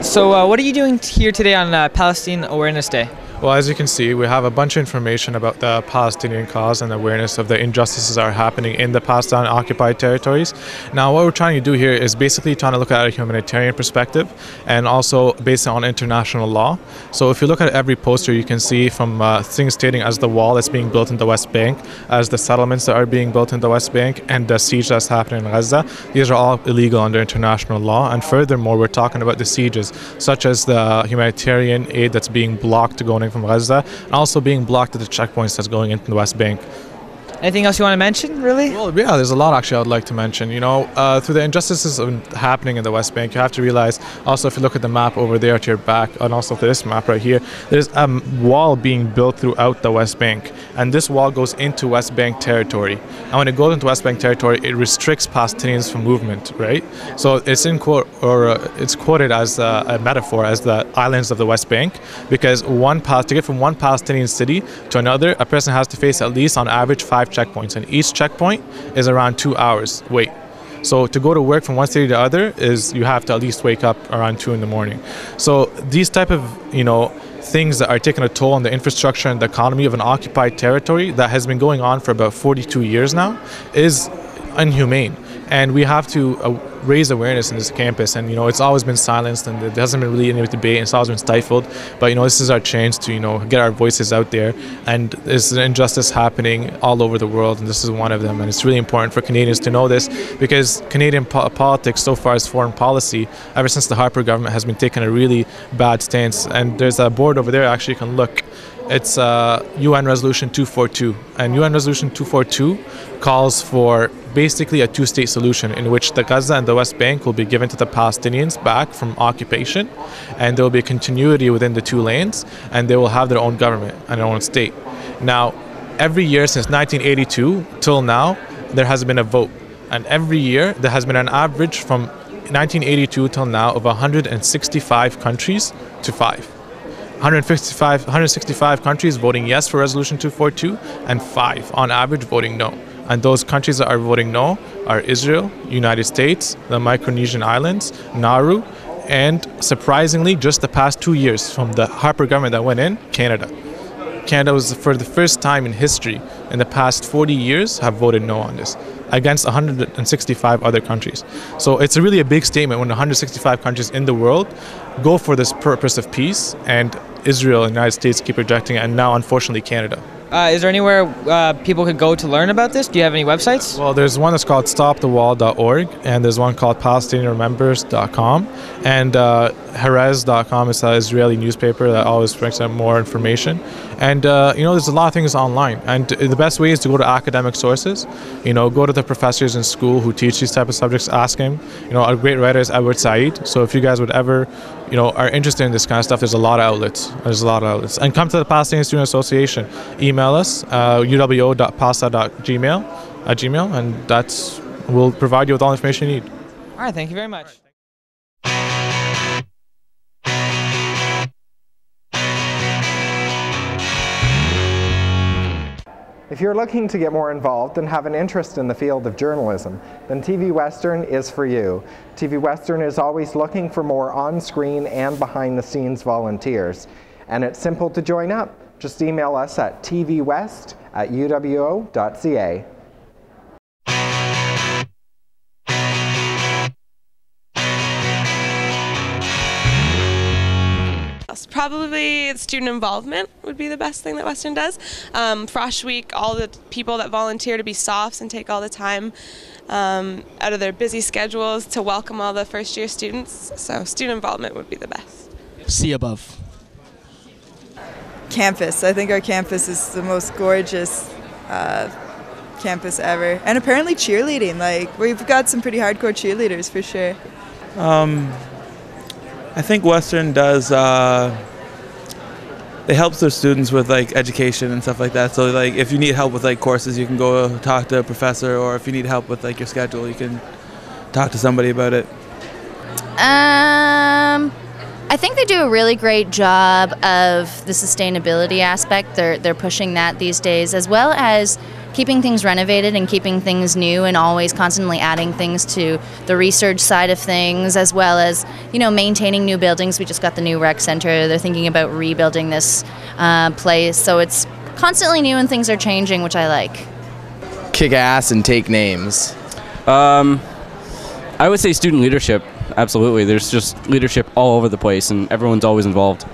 So what are you doing here today on Palestine Awareness Day? Well, as you can see, we have a bunch of information about the Palestinian cause and awareness of the injustices that are happening in the Palestine occupied territories. Now, what we're trying to do here is basically trying to look at a humanitarian perspective and also based on international law. So if you look at every poster, you can see from things stating as the wall that's being built in the West Bank, as the settlements that are being built in the West Bank, and the siege that's happening in Gaza. These are all illegal under international law. And furthermore, we're talking about the sieges, such as the humanitarian aid that's being blocked to going from Gaza, and also being blocked at the checkpoints that's going into the West Bank. Anything else you want to mention, really? Well, yeah, there's a lot actually I'd like to mention. You know, through the injustices happening in the West Bank, you have to realize also if you look at the map over there to your back, and also to this map right here, there's a wall being built throughout the West Bank, and this wall goes into West Bank territory. And when it goes into West Bank territory, it restricts Palestinians from movement, right? So it's in quote, or it's quoted as a metaphor as the islands of the West Bank, because to get from one Palestinian city to another, a person has to face at least on average 5 checkpoints, and each checkpoint is around 2 hours wait. So to go to work from one city to the other is you have to at least wake up around 2 in the morning. So these type of things that are taking a toll on the infrastructure and the economy of an occupied territory that has been going on for about 42 years now is inhumane. And we have to raise awareness in this campus, and it's always been silenced, and there hasn't been really any debate, and it's always been stifled. But this is our chance to get our voices out there, and there's an injustice happening all over the world, and this is one of them. And it's really important for Canadians to know this, because Canadian politics, so far as foreign policy, ever since the Harper government, has been taking a really bad stance. And there's a board over there, actually you can look. It's UN Resolution 242, and UN Resolution 242 calls for basically a two-state solution in which the Gaza and the West Bank will be given to the Palestinians back from occupation, and there will be continuity within the two lands, and they will have their own government and their own state. Now, every year since 1982 till now, there has been a vote, and every year there has been an average from 1982 till now of 165 countries to 5. 165 countries voting yes for Resolution 242, and 5 on average voting no. And those countries that are voting no are Israel, United States, the Micronesian Islands, Nauru, and surprisingly, just the past 2 years from the Harper government that went in, Canada. Canada was for the first time in history in the past 40 years have voted no on this, against 165 other countries. So it's really a big statement when 165 countries in the world go for this purpose of peace, and Israel and the United States keep rejecting it, and now unfortunately Canada. Is there anywhere people could go to learn about this? Do you have any websites? Well, there's one that's called stopthewall.org, and there's one called palestinianremembers.com, and Herez.com is an Israeli newspaper that always brings out more information. And there's a lot of things online, and the best way is to go to academic sources. Go to the professors in school who teach these type of subjects, ask him. A great writer is Edward Said. So if you guys would ever are interested in this kind of stuff, there's a lot of outlets. And come to the Palestinian Student Association. Email us, uwo.pasta.gmail, and we'll provide you with all the information you need. All right, thank you very much. If you're looking to get more involved and have an interest in the field of journalism, then TV Western is for you. TV Western is always looking for more on-screen and behind-the-scenes volunteers. And it's simple to join up. Just email us at tvwest@uwo.ca. Probably student involvement would be the best thing that Western does. Frosh Week, all the people that volunteer to be softs and take all the time out of their busy schedules to welcome all the first-year students. So student involvement would be the best. See above. Campus. I think our campus is the most gorgeous campus ever. And apparently cheerleading. We've got some pretty hardcore cheerleaders for sure. I think Western does, it helps their students with education and stuff like that. So if you need help with courses, you can go talk to a professor, or if you need help with your schedule, you can talk to somebody about it. I think they do a really great job of the sustainability aspect. They're pushing that these days, as well as keeping things renovated and keeping things new and always constantly adding things to the research side of things, as well as, you know, maintaining new buildings. We just got the new rec center. They're thinking about rebuilding this place. So it's constantly new and things are changing, which I like. Kick ass and take names. I would say student leadership. Absolutely. There's just leadership all over the place and everyone's always involved.